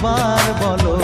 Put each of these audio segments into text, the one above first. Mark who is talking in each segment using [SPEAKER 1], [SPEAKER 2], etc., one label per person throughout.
[SPEAKER 1] একবার বলো।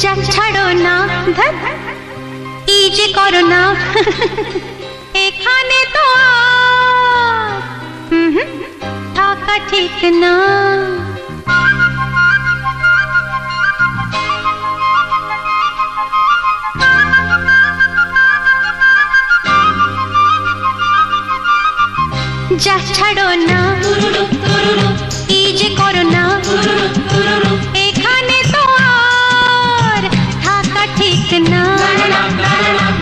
[SPEAKER 2] যা ছাড়ো না ধর কি যে করো না এখানে তো থাকা ঠিক না যা ছাড়ো না কি যে করো না এখানে তো আর থাকা ঠিক না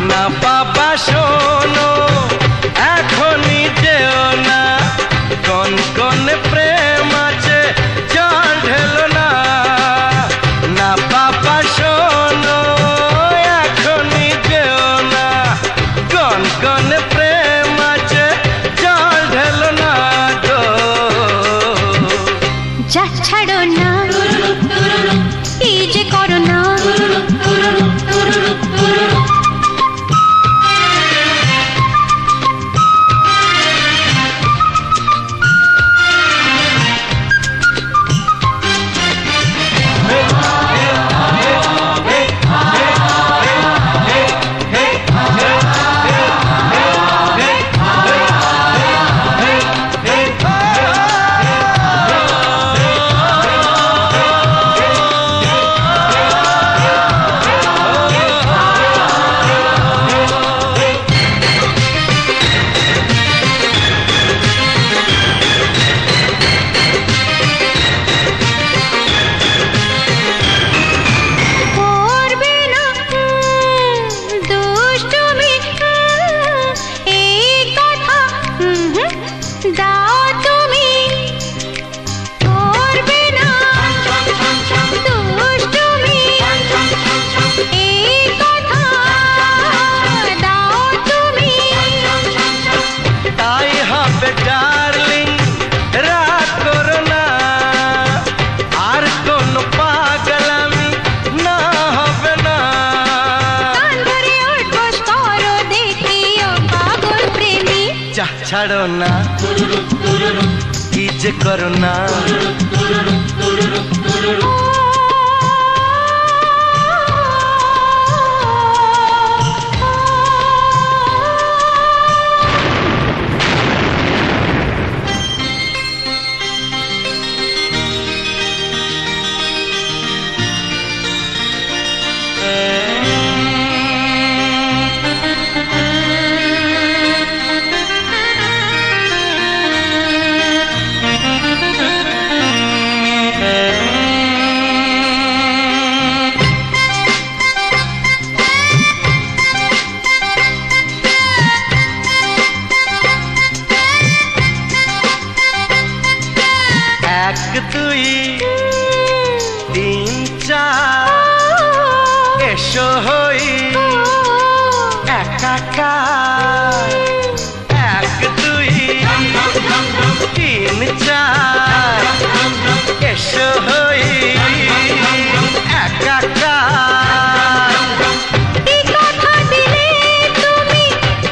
[SPEAKER 1] না বাবা শোনো এখনই যেও না কোন কোন প্রেম আছে জল ঢেলো না না বাবা শোনো এখনই যেও না কোন কোন প্রেম আছে জল ঢেলো না গো
[SPEAKER 2] যা ছাড়ো না
[SPEAKER 1] ছাড়ো না, কি যে করো না। এক দুই তিন চার এসো হই একাকার। এক দুই তিন চার এসো হই একাকার।
[SPEAKER 2] এই কথা দিলে তুমি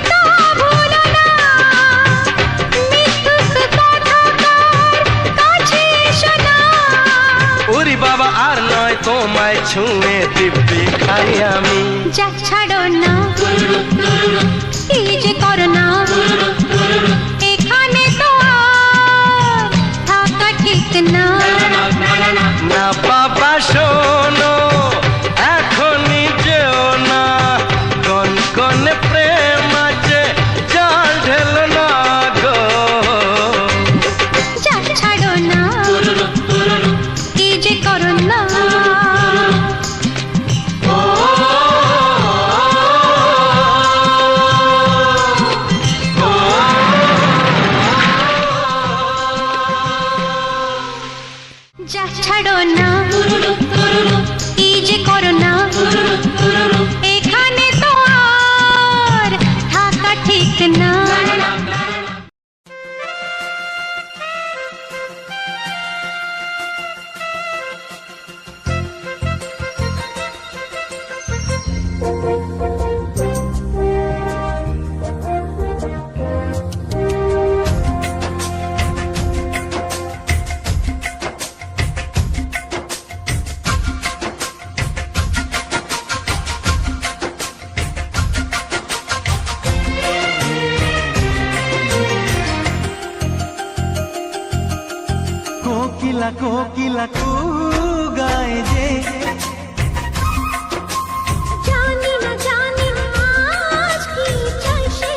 [SPEAKER 2] তা ভুলো না, মিথ্যুক কথাকার কাছে এসো না।
[SPEAKER 1] ওরে বাবা আর নয় তোমায় ছুঁয়ে দিব্যি খাই আমি।
[SPEAKER 2] যা ছাড়ো না, কি যে করো না, এখানে তো আর থাকা ঠিক না।
[SPEAKER 1] না বাবা শোনো এখনই যেও না, কোন কোন প্রেম আছে জল ঢেলো না গো।
[SPEAKER 2] যা ছাড়ো না, কি যে করো না। যা ছাড়ো না, কি যে করো না, এখানে তো আর থাকা ঠিক না।
[SPEAKER 1] কোকিলা কোকিলা কু গায় যে,
[SPEAKER 2] জানি না আজ কি চাইছে,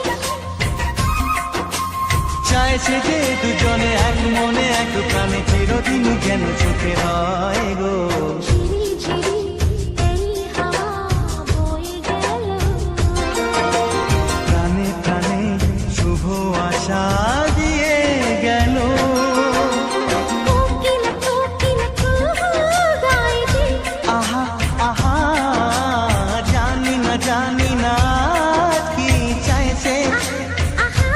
[SPEAKER 1] চাইছে যে দুজনে এক মনে এক প্রাণে চিরদিন যেন চোখে হয় গো।
[SPEAKER 2] ঝিরি ঝিরি এই হাওয়া বয়ে গেল,
[SPEAKER 1] প্রাণে প্রাণে শুভ আশা দিয়ে গেল।
[SPEAKER 2] কোকিলা কোকিলা কু গায় যে,
[SPEAKER 1] আহা আহা জানি না কি চাইছে।
[SPEAKER 2] আহা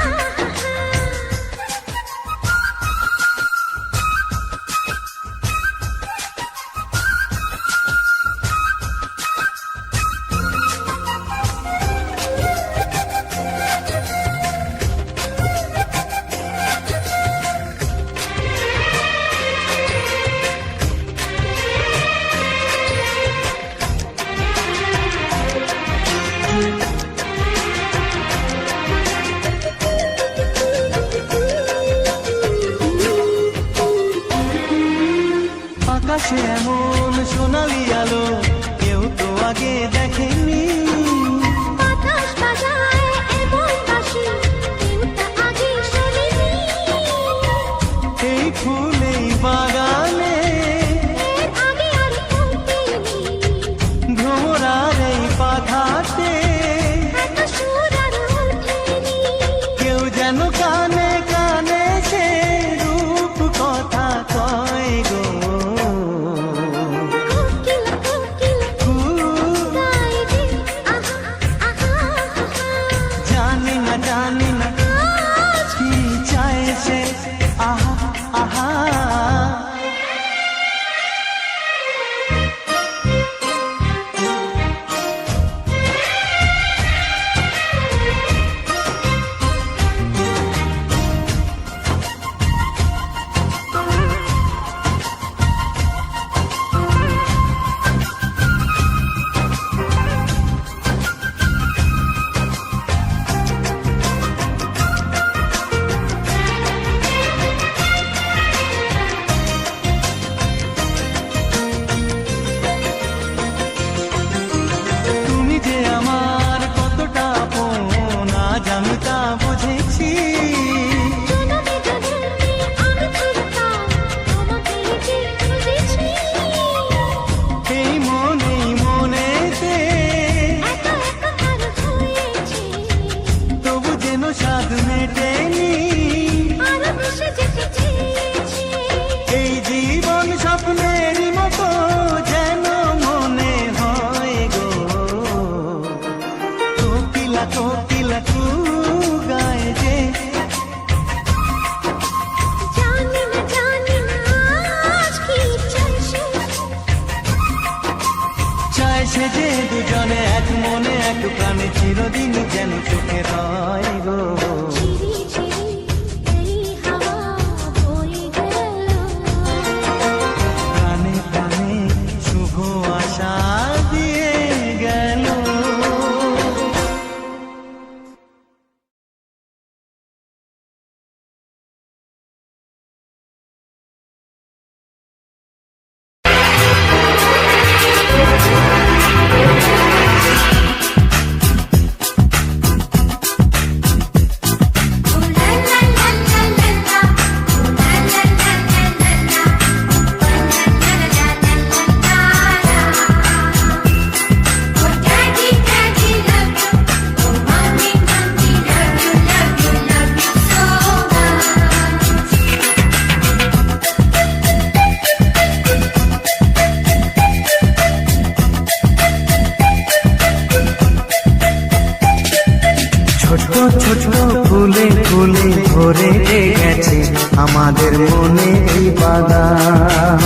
[SPEAKER 1] আকাশে এমন সোনালি আলো কেউ তো আগে দেখেনি।
[SPEAKER 2] বাতাস বাজায় এমন বাঁশি, কেউ তা আগে শোনেনি।
[SPEAKER 1] এই ফুল এই বাগানে
[SPEAKER 2] এর আগে আর ফুটেনি,
[SPEAKER 1] ভ্রমরার এই পাখাতে
[SPEAKER 2] এত সুর আর ওঠেনি।
[SPEAKER 1] কেউ যেন কানে কানে সে রূপ কথা কয় গো।
[SPEAKER 2] কোকিলা কোকিলা
[SPEAKER 1] কু
[SPEAKER 2] গায় যে, আহা আহা
[SPEAKER 1] জানি না
[SPEAKER 2] আজ
[SPEAKER 1] কি চাইছে। আহা আহা দু প্রাণে চিরদিন যেন চোখে রয় গো। প্রাণে প্রাণে শুভ আশা দিয়ে গেল। ছোট ছোট ফুলে ফুলে ভরে গেছে আমাদের মনে এই বাগান।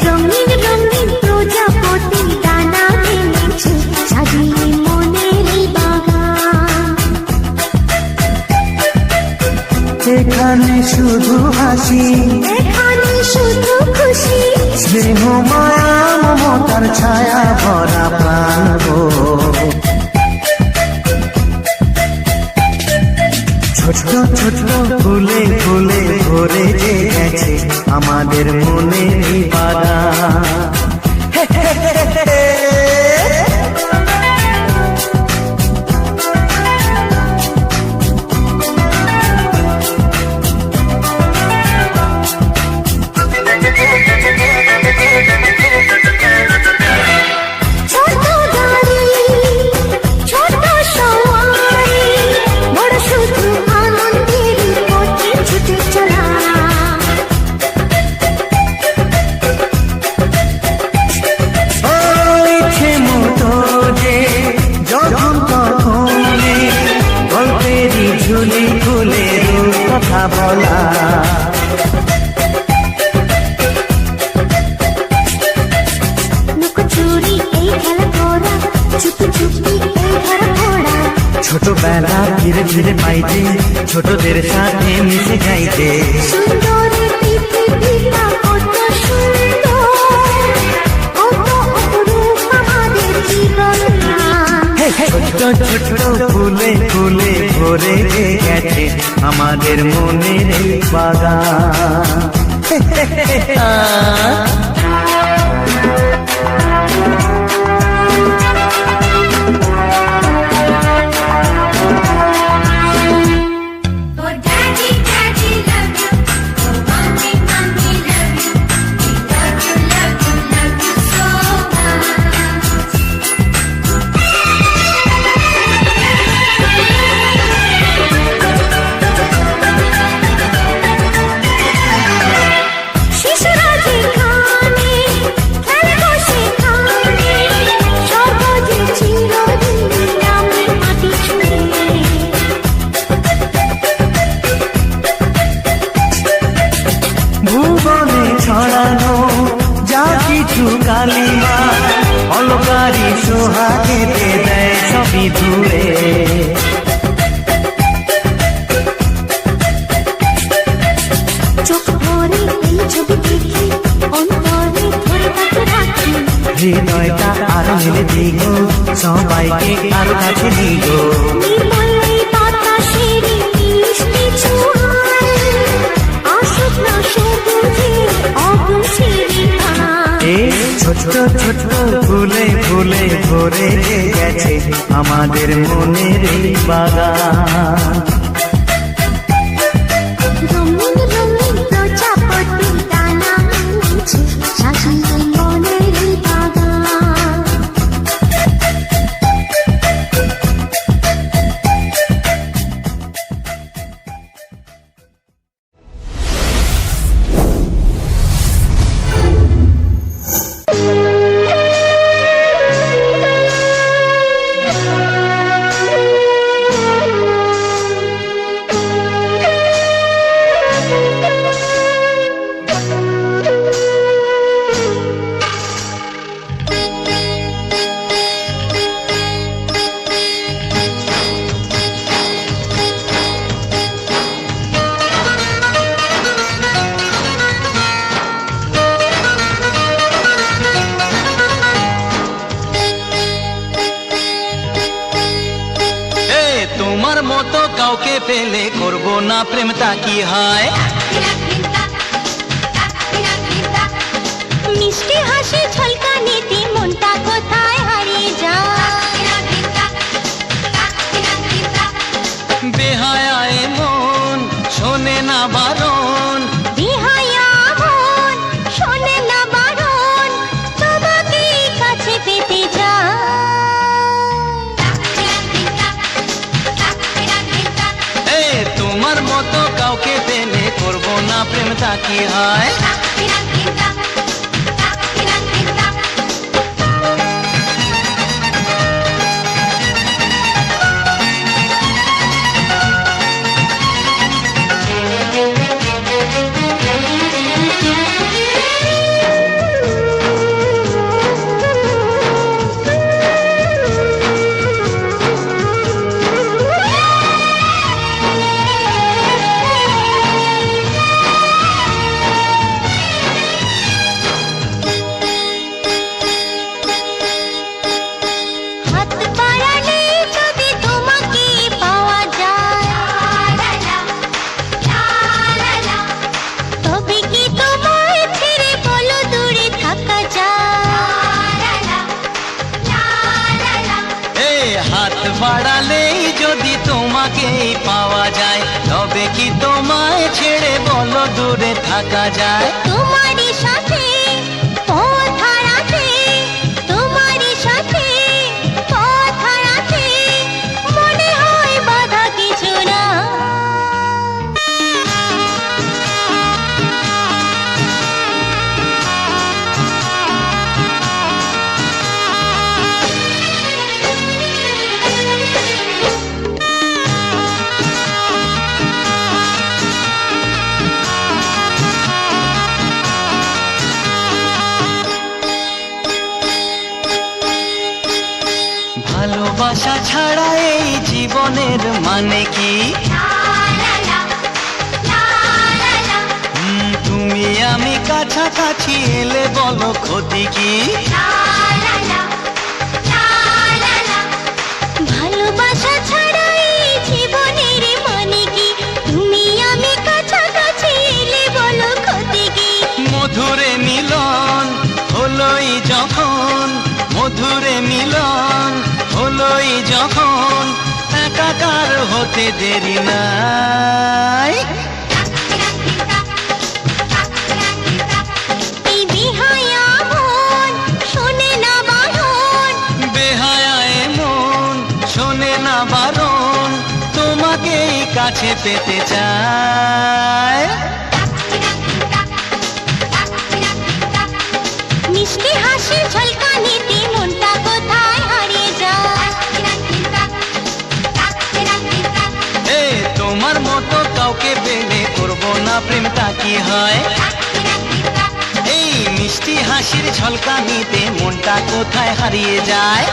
[SPEAKER 2] রঙিন রঙিন প্রজাপতি ডানা মেলেছে সাজিয়ে মনের এই বাগান।
[SPEAKER 1] এখানে শুধু হাসি,
[SPEAKER 2] এখানে শুধু খুশি,
[SPEAKER 1] স্নেহ মায়া মমতার ছায়া ভরা প্রাণ গো। ছোট ছোট ফুলে ফুলে ভরে গেছে আমাদের মনে এই বাগান।
[SPEAKER 2] ছোট গাড়ি ছোট সওয়ারি, বড় শুধু আনন্দের পথে ছুটে চলা।
[SPEAKER 1] ইচ্ছে মতো যে যখন তখনই গল্পেরই ঝুলি খুলে কথা বলা।
[SPEAKER 2] লুকোচুরি এই খেলা করা, চুপি চুপি এই ধরা পড়া।
[SPEAKER 1] ছোটবেলা ধীরে ধীরে পাইতে ছোটদের সাথে মিশে যাইতে।
[SPEAKER 2] সুন্দর পৃথিবীটা কত সুন্দর, কত অপরূপ আমাদের জীবন।
[SPEAKER 1] ছোট ছোট ফুলে ফুলে ভরে গেছে আমাদের মনের এই বাগান।
[SPEAKER 2] Oh daddy, daddy love you. Oh mommy, mommy love you. We love you, love you, love you so much. শিশুরা যেখানে খেলবো সেখানে, সহজে চিরদিন আমি মাটি ছুঁয়ে।
[SPEAKER 1] ভুবনে ছড়ানো যা কিছু কালিমা অলকারি সোহাগেতে দেয় সবই দূরে।
[SPEAKER 2] চোখ ভরে এই ছবি দেখি, অন্তরে ধরে তাকে রাখি।
[SPEAKER 1] হৃদয়টা আর মেলে দিগো সবাইকে আর কাছে দিগো।
[SPEAKER 2] নির্মল এই বাতাসের মিষ্টি ছোঁয়ায়, আসুক না সবুজের অগুছিরিয়া।
[SPEAKER 1] এই ছোট ছোট ফুলে ফুলে ভরে গেছে আমাদের মনের এই বাগান।
[SPEAKER 2] রঙিন রঙিন প্রজাপতি ডানা মেলেছে সাজিয়ে মনের এই বাগান।
[SPEAKER 1] কাউকে পেলে করব না প্রেম, তা কি হয়?
[SPEAKER 2] মিষ্টি হাসি ঝলকানিতে মনটা কোথায় হারিয়ে যায়।
[SPEAKER 1] বেহায়ায় মন শোনে না বারণ,
[SPEAKER 2] বেহায়া মন শোনে না বারণ, তোমাকে কাছে পেতে চায়।
[SPEAKER 1] তোমার মতো কাউকে পেলে করব না প্রেম, তা কি হয়? হাত বাড়ালেই যদি তোমাকে পাওয়া যায়, তবে কি তোমায় ছেড়ে বলো দূরে থাকা যায়?
[SPEAKER 2] তোমারই সাথে পথ হারাতে, তোমারই সাথে পথ হারাতে মনে হয় বাধা কিছু না।
[SPEAKER 1] ভালোবাসা ছাড়া এই জীবনের মানে কি? তুমি আমি কাছাকাছি এলে বলো ক্ষতি কি?
[SPEAKER 2] ভালোবাসা ছাড়া এই জীবনের মানে কি? তুমি আমি কাছাকাছি এলে বলো ক্ষতি কি?
[SPEAKER 1] মধুরে মিলন হলোই যখন, মধুরে মিলন হলোই যখন, একাকার হতে দেরি নাই।
[SPEAKER 2] এই বেহায়া মন শোনে না বারণ,
[SPEAKER 1] বেহায়ায় মন শোনে না বারণ, তোমাকেই কাছে পেতে চায়।
[SPEAKER 2] মিষ্টি হাসি ঝলকানিতে মনটা কোথায় হারিয়ে যায়।
[SPEAKER 1] তোমার মতো কাউকে পেলে করব না প্রেম, তা কি হয়? এই মিষ্টি হাসির ঝলকানিতে মনটা কোথায় হারিয়ে যায়?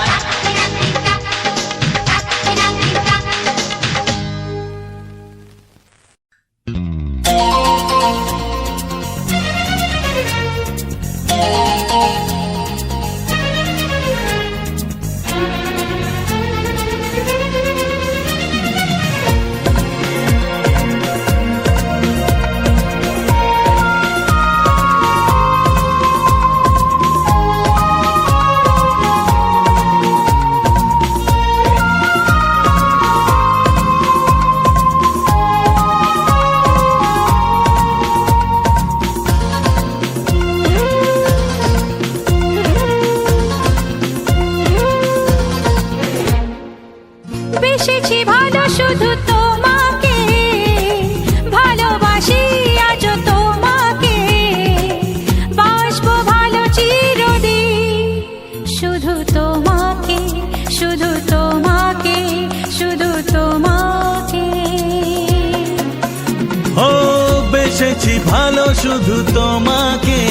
[SPEAKER 2] বেশেছি ভালো শুধু তোমাকে, ভালোবাসি আজ তোমাকে, বাসবো ভালো চিরদিন শুধু তোমাকে, শুধু তোমাকে, শুধু তোমাকে।
[SPEAKER 3] ও বেসেছি ভালো শুধু তোমাকে,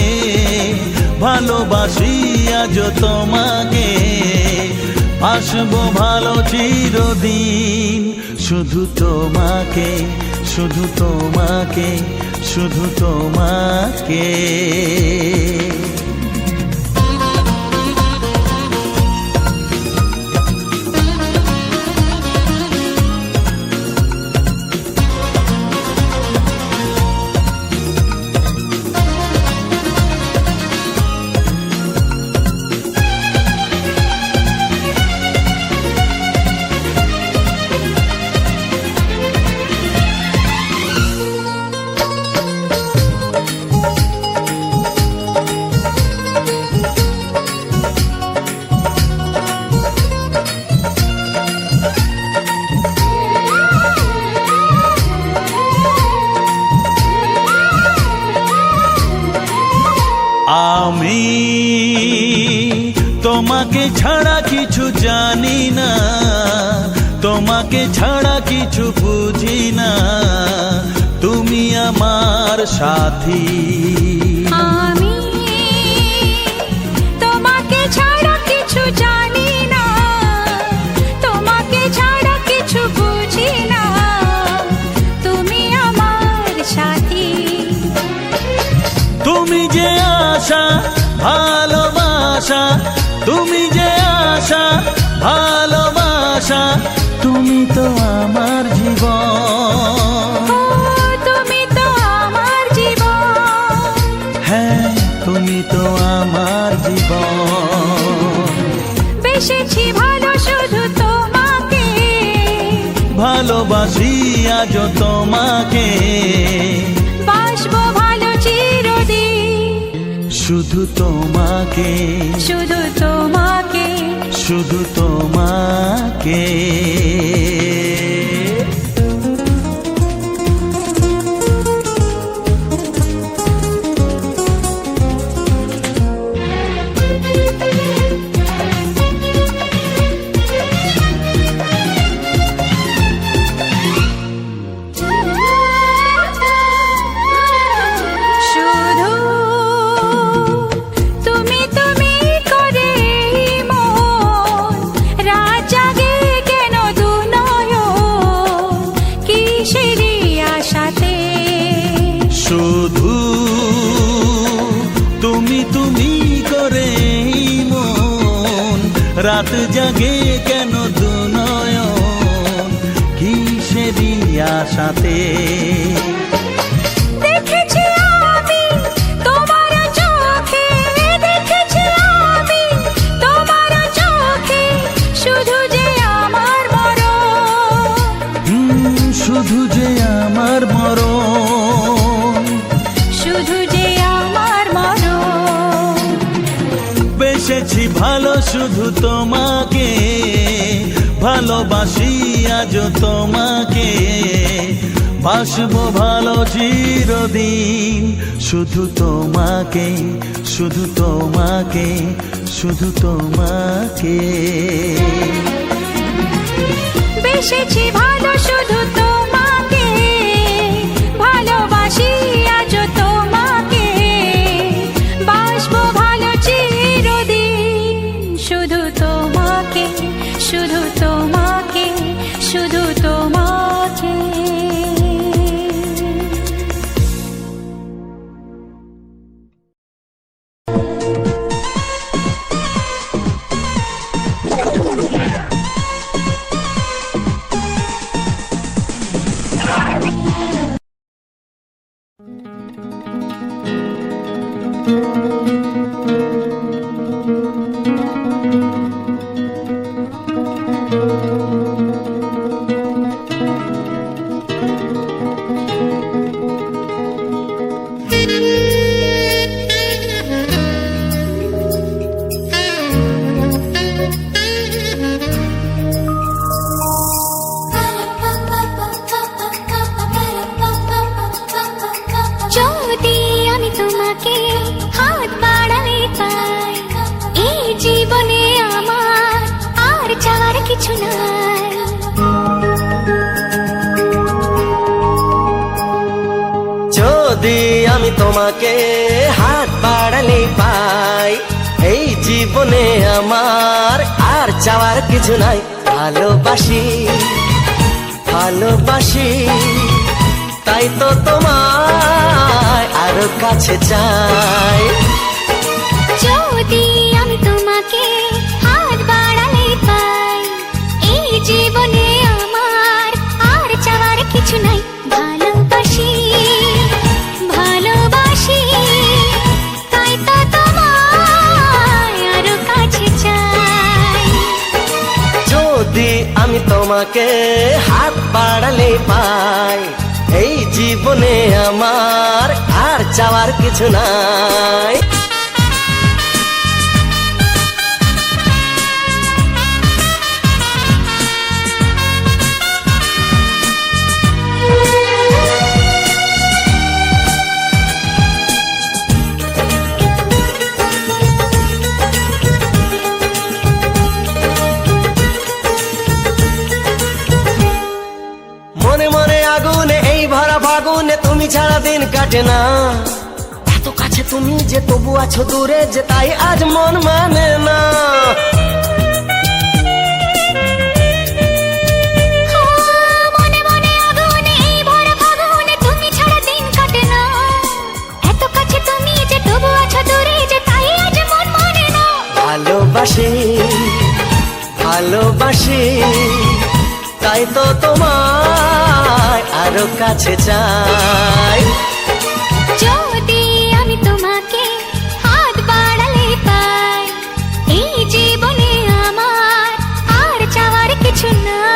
[SPEAKER 3] ভালোবাসি আজ তোমাকে, আসবো ভালো চিরদিন শুধু তোমাকে, শুধু তোমাকে, শুধু তোমাকে। তোমাকে ছাড়া কিছু জানি না, তোমাকে ছাড়া কিছু বুঝি না, তুমি আমার সাথী।
[SPEAKER 2] আমি তোমাকে ছাড়া কিছু জানি না, তোমাকে ছাড়া কিছু বুঝি না, তুমি আমার সাথী।
[SPEAKER 3] তুমি যে আশা ভালোবাসা, তুমি যে আশা ভালোবাসা, তুমি তো আমার জীবন।
[SPEAKER 2] ও তুমি তো আমার জীবন,
[SPEAKER 3] হ্যাঁ তুমি তো আমার জীবন।
[SPEAKER 2] বেসেছি ভালো শুধু তোমাকে,
[SPEAKER 3] ভালোবাসি আজ তোমাকে,
[SPEAKER 2] বাসবো ভালো চিরদিন,
[SPEAKER 3] শুধু তোমাকে,
[SPEAKER 2] শুধু তোমাকে,
[SPEAKER 3] শুধু তোমাকে।
[SPEAKER 2] শুধু তুমি তুমি করে মন রাত জাগে কেন দু নয়ন, কিসেরই আশাতে।
[SPEAKER 3] শুধু তুমি তুমি করে মন রাত জাগে কেন দু নয়ন, কিসেরই আশাতে।
[SPEAKER 2] দেখেছি আমি তোমার চোখে, দেখেছি আমি তোমার চোখে, শুধু যে আমার মরণ,
[SPEAKER 3] শুধু যে আমার মরণ,
[SPEAKER 2] শুধু যে আমার মরণ।
[SPEAKER 3] বেসেছি ভালো শুধু তোমাকে, ভালোবাসি আজ তোমাকে, বাসবো ভালো চিরদিন, শুধু তোমাকে, শুধু তোমাকে, শুধু তোমাকে।
[SPEAKER 2] বেসেছি ভালো শুধু তোমাকে, ভালোবাসি আজ তোমাকে, বাসবো ভালো চিরদিন, শুধু তোমাকে, শুধু তোমাকে, শুধু তোমাকে। যদি আমি তোমাকে হাত বাড়াই পাই, এই জীবনে আমার আর চাওয়ার কিছু নাই।
[SPEAKER 4] যদি আমি তোমাকে হাত বাড়ালে পাই, এই জীবনে আমার আর চাওয়ার কিছু নাই। ভালোবাসি ভালোবাসি, তাই তো তোমায় আরো কাছে চাই।
[SPEAKER 2] যদি আমি তোমাকে হাত বাড়াই পাই, এই জীবনে আমার আর চাওয়ার কিছু নাই। ভালোবাসি ভালোবাসি, তাই তো তোমায় আরো কাছে চাই।
[SPEAKER 4] যদি আমি তোমাকে হাত বাড়ালে পাই, এই জীবনে আমার আর চাওয়ার কিছু নাই। কাটে না। এত কাছে তুমি যে তবু আছো দূরে, যে তাই আজ মন মানে না।
[SPEAKER 2] মনে মনে আগুনে এই ভরা ফাগুনে তুমি ছাড়া দিন কাটে না। এত কাছে তুমি যে তবু আছো দূরে, যে তাই আজ মন মানে না।
[SPEAKER 4] ভালোবাসি ভালোবাসি তাই তো তোমায় আরো কাছে চাই।
[SPEAKER 2] যদি আমি তোমাকে হাত বাড়ালে পাই, এই জীবনে আমার আর চাওয়ার কিছু নাই।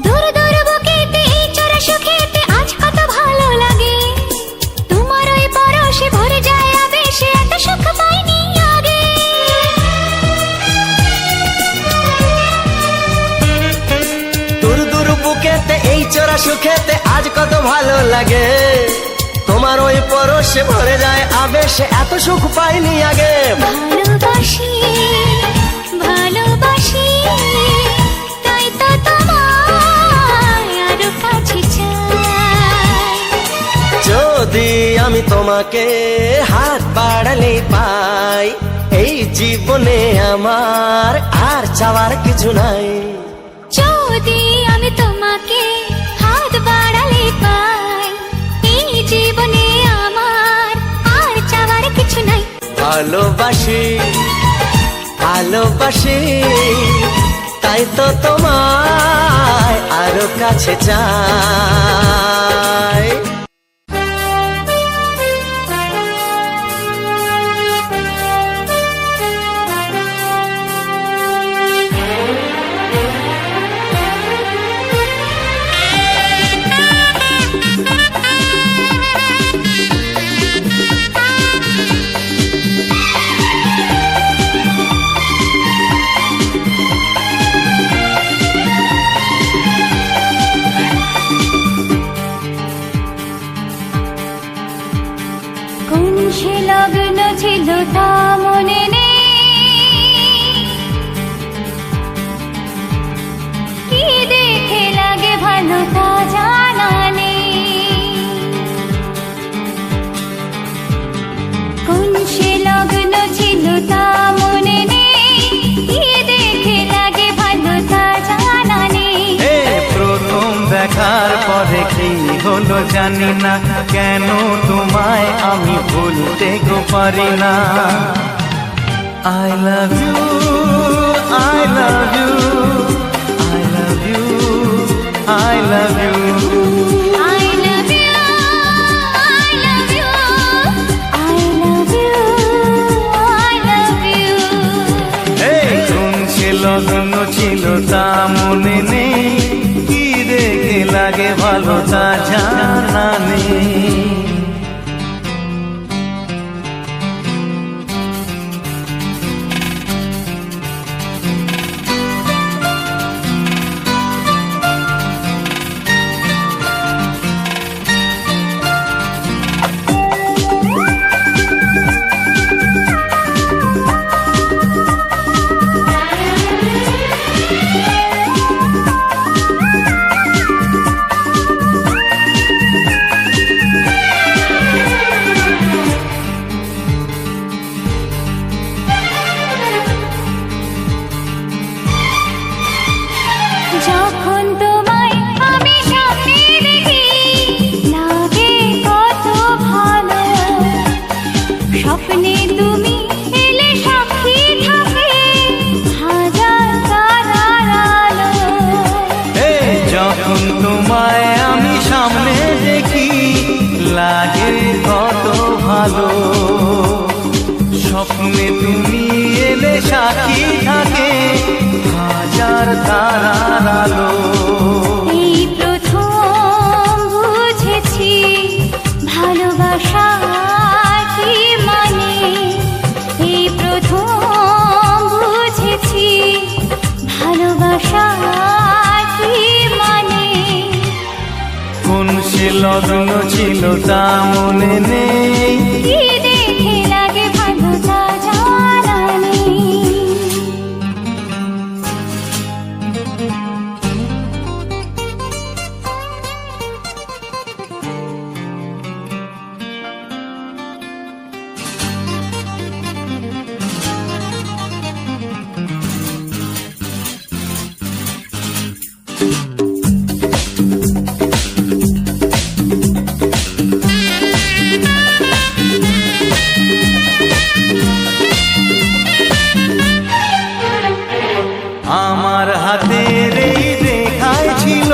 [SPEAKER 2] দূর দূর বুকেতে এই চড়া সুখেতে আজ কত ভালো লাগে। তোমার ওই পরশে ভরে যায় আবেশে, এত সুখ পাইনি আগে।
[SPEAKER 4] দূর দূর বুকেতে এই চোরা সুখেতে আজ কত ভালো লাগে। তোমার ওই পরশে ভরে যায় আবেশে, এত সুখ পাইনি আগে।
[SPEAKER 2] ভালোবাসি ভালোবাসি তাই তো তোমায় আরো কাছে চাই।
[SPEAKER 4] যদি আমি তোমাকে হাত বাড়ালে পাই, এই জীবনে আমার আর চাওয়ার কিছু নাই।
[SPEAKER 2] যদি আমি তোমাকে হাত বাড়ালে পাই, এই জীবনে আমার আর চাওয়ার কিছু নাই।
[SPEAKER 4] ভালোবাসি ভালোবাসি তাই তো তোমায় আরো কাছে চাই।
[SPEAKER 2] কোন সে লগ্ন ছিল তা মনে নেই, কি দেখে লাগে ভালো তা জানা নেই। কোন সে লগ্ন ছিল তা মনে নেই, কি দেখে লাগে ভালো তা জানা নেই।
[SPEAKER 3] হে প্রথম দেখার পরে কি হলো জানি না, কেন তোমায় আমি ভুলতে গো পারি না। I love you, I love you, I love you, I love you.
[SPEAKER 2] I love you, I love you, I love you, I love you.
[SPEAKER 3] এই কোন সে লগ্ন ছিল তা মনে নেই, কি দেখে লাগে ভালো তা জানা নেই।
[SPEAKER 2] যখন তোমায় আমি সামনে দেখি, লাগে কত ভালো। স্বপ্নে তুমি এলে সাক্ষী থাকে হাজার তারার আলো।
[SPEAKER 3] এই যখন তোমায় আমি সামনে দেখি, লাগে কত ভালো। স্বপ্নে তুমি এলে সাক্ষী থাকে হাজার তারার আলো।
[SPEAKER 2] এই প্রথম বুঝেছি
[SPEAKER 3] সে লগ্ন ছিল তা মনে নেই।
[SPEAKER 2] কি দেখে লাগে ভালো তা জানা নেই।
[SPEAKER 3] আমার হাতের এই রেখায় ছিল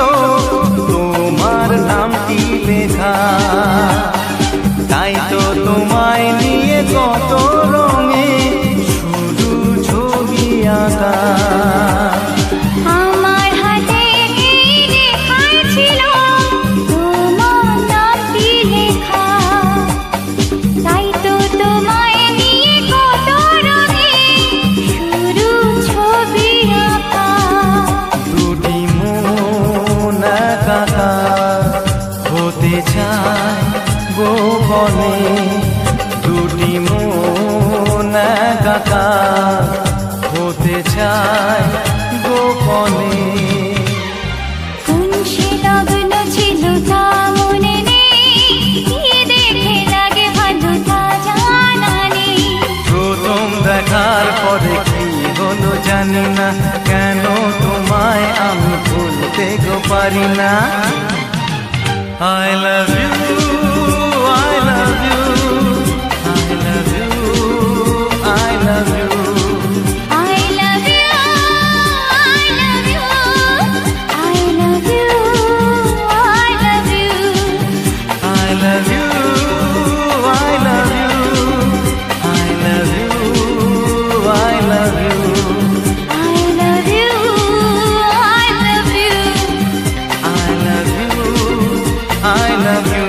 [SPEAKER 3] তোমার নামটি লেখা, তাই তো তোমায় নিয়ে কত রঙে শুধু ছবি আঁকা।
[SPEAKER 2] আমার হাতে এই লেখাই ছিল তোমার নামটি লেখা, তাই তো তোমায় নিয়ে কত রঙে শুরু ছবি আঁকা।
[SPEAKER 3] দুটি মন একাকার হতে চায় গোপনে, দুটি মন একাকার হতে চায় গোপনে।
[SPEAKER 2] কোন সে লগ্ন ছিল তা মনে নেই, কি দেখে লাগে ভালো তা জানা নেই।
[SPEAKER 3] প্রথম দেখার পরে কি হলো জানি না, কেন তোমায় আমি ভুলতে গো পারি না। I love you, I love you, I love you, I love you,
[SPEAKER 2] I love you, I love you, I love you, I love you,
[SPEAKER 3] I love you, I love you, I love you, I love you,
[SPEAKER 2] I love you, I love you.
[SPEAKER 3] I love you, I love you.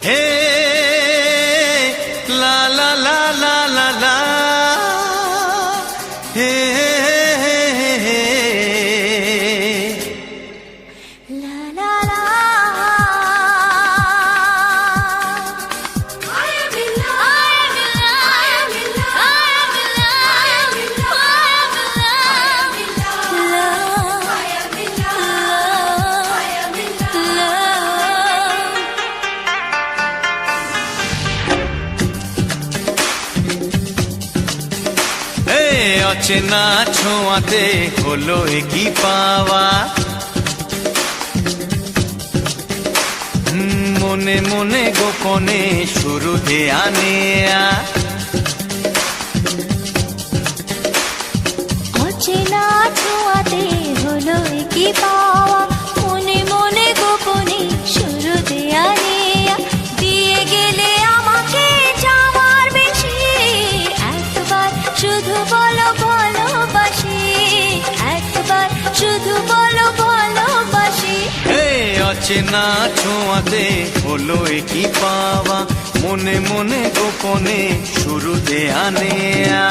[SPEAKER 3] Hey, la la la la la la. Hey, hey, hey, hey.
[SPEAKER 2] La la la. I am in love. I am in love. I am in love. I am in love. I am in love. I am in love.
[SPEAKER 3] এই অচেনা ছোঁয়াতে হলো কি পাওয়া, মনে মনে গোপনে শুরুতে আনেয়া।
[SPEAKER 2] অচেনা ছোঁয়াতে হলো কি পাওয়া, মনে মনে গোপনে শুরু দেয়া নেয়া। দিয়ে গেলে আমাকে যাওয়ার বেশি, একবার শুধু বলো ভালোবাসি, একবার শুধু বলো ভালোবাসি।
[SPEAKER 3] এই অচেনা ছোঁয়াতে হলো কি পাওয়া, মনে মনে গোপনে শুরুতে আনেয়া।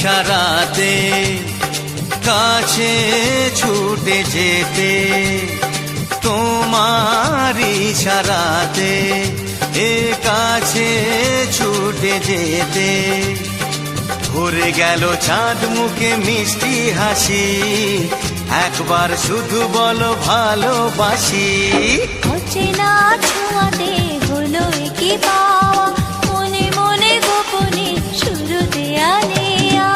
[SPEAKER 1] ইশারাতে কাছে ছুটে যেতে, তোমার ইশারাতে এ কাছে ছুটে যেতে, ভরে গেল চাঁদ মুখে মিষ্টি হাসি, একবার শুধু বলো ভালোবাসি।
[SPEAKER 2] অচেনা ছোঁয়াতে হলো কি পাওয়া, মনে মনে গোপনে শুরু দেয়া নেয়া।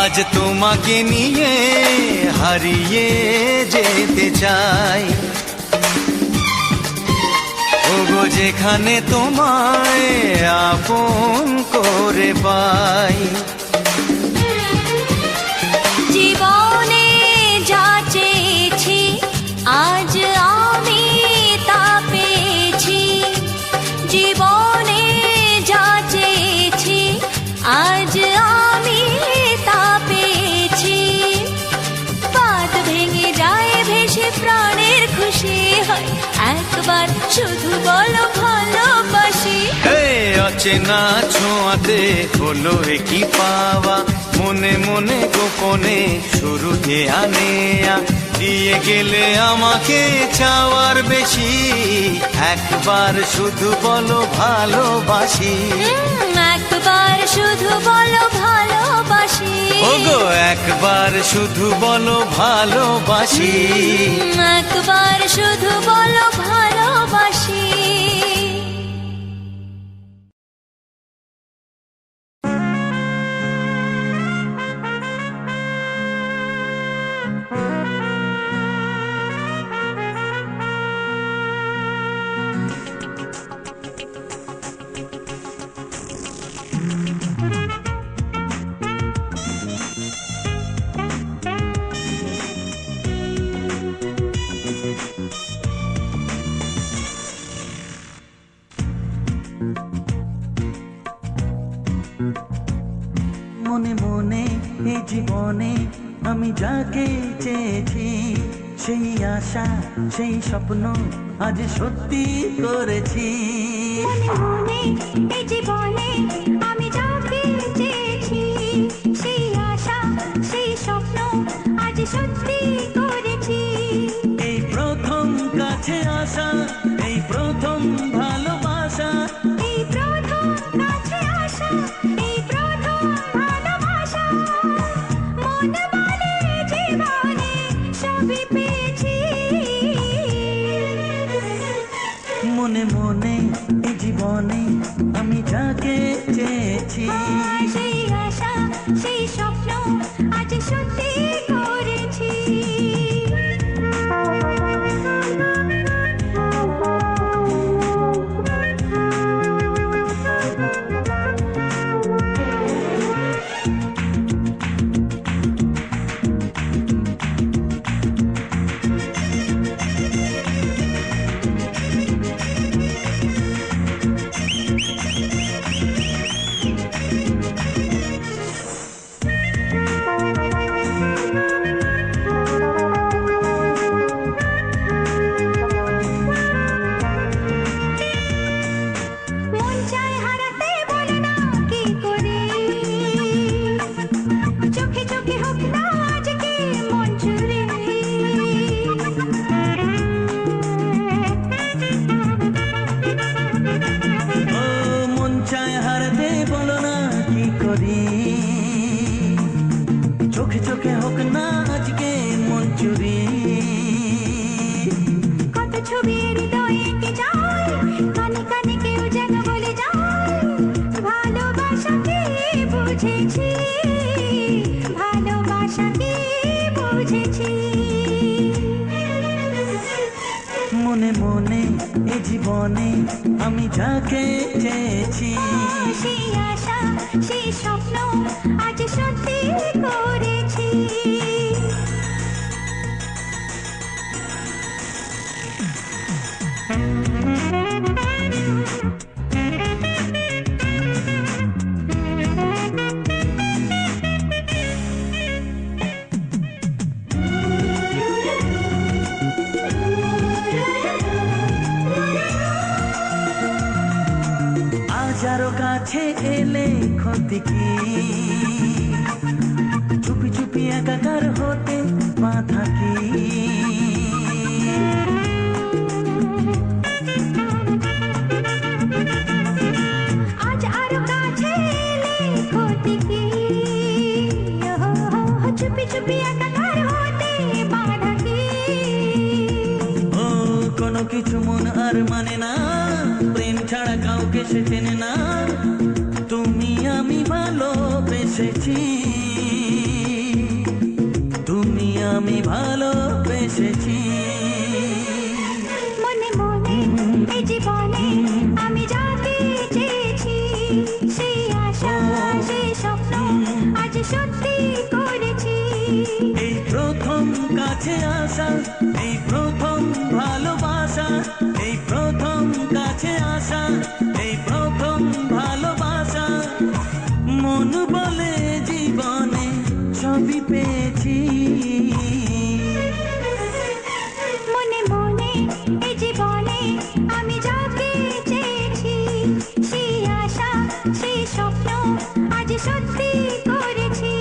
[SPEAKER 1] আজ তোমাকে নিয়ে হারিয়ে যেতে চাই, ওগো যেখানে তোমায় আপন করে পাই।
[SPEAKER 2] জীবনে যা চেয়েছি আজ আমি তা পেয়েছি, জীবনে যা চেয়েছি আজ আমি তা পেয়েছি। বাদ ভেঙে যায় ভেসে প্রাণের খুশি হয়, একবার শুধু বলো ভালোবাসি।
[SPEAKER 1] হে অচেনা ছোঁয়াতে হলো কি পাওয়া, মনে মনে গোপনে শুরু দেয়া নেয়া, দিয়ে গেলে আমাকে চাওয়ার বেশি, একবার শুধু বলো ভালোবাসি।
[SPEAKER 2] একবার শুধু বলো ভালোবাসি,
[SPEAKER 1] ওগো একবার শুধু বলো ভালোবাসি।
[SPEAKER 2] একবার শুধু বলো ভালোবাসি।
[SPEAKER 3] মনে মনে এই জীবনে আমি যাকে চেয়েছি, সেই আশা সেই স্বপ্ন আজ সত্যি করেছি।
[SPEAKER 2] মনে মনে এই জীবনে আমি যাকে চেয়েছি, সেই আশা সেই স্বপ্ন আজ সত্যি করেছি।
[SPEAKER 3] এই প্রথম কাছে আসা, এই প্রথম ভালোবাসা,
[SPEAKER 2] এই প্রথম কাছে আসা, এই প্রথম ভালোবাসা। মন বলে জীবনে সবই পেয়েছি।
[SPEAKER 3] মনে মনে এই জীবনে আমি যাকে চেয়েছি,
[SPEAKER 2] সেই আশা সেই স্বপ্ন আজ সত্যি করেছি। মন চায় হারাতে বলে না কি করে, চোখে চোখে হোক না আজকে মন চুরে।
[SPEAKER 3] ও মন চায় হারাতে বলো না কি করি, চোখে চোখে হোক না আজকে মন চুরি।
[SPEAKER 2] কত ছবি হৃদয়ে এঁকে যায়, কানে কানে কেউ যেন বলে যায়, ভালোবাসা কি বুঝেছি, ভালোবাসা কি বুঝেছি।
[SPEAKER 3] মনে মনে এই জীবনে আমি যাকে চেয়েছি,
[SPEAKER 2] সেই আশা সেই স্বপ্ন
[SPEAKER 3] আজ আরো কাছে এলে ক্ষতি কি, চুপি চুপি একাকার হতে বাধা কি।
[SPEAKER 2] আজ আরো কাছে এলে ক্ষতি কি, চুপি চুপি একাকার হতে বাধা কি।
[SPEAKER 3] ও কোনো কিছু মন আর মানে না, প্রেম ছাড়া কাউকে সে চেনে না। তুমি আমি ভালোবেসেছি, তুমি আমি ভালোবেসেছি।
[SPEAKER 2] মনে মনে এই জীবনে আমি যাকে চেয়েছি, সেই আশা সেই স্বপ্ন আজ সত্যি করেছি।
[SPEAKER 3] এই প্রথম কাছে আসা, এই প্রথম ভালোবাসা, এই প্রথম কাছে আসা, এই প্রথম ভালোবাসা। মন বলে জীবনে সবই পেয়েছি।
[SPEAKER 2] মনে মনে এই জীবনে আমি যাকে চেয়েছি, সেই আশা সেই স্বপ্ন আজ সত্যি করেছি।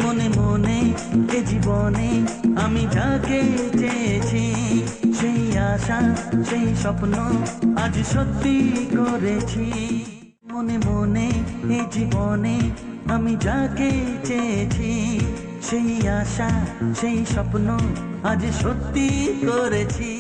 [SPEAKER 3] মনে মনে এ জীবনে আমি যাকে চেয়েছি, সেই আশা সেই স্বপ্ন আজ সত্যি করেছি। মনে মনে এ জীবনে আমি যাকে চেয়েছি, সেই আশা সেই স্বপ্ন আজ সত্যি করেছি।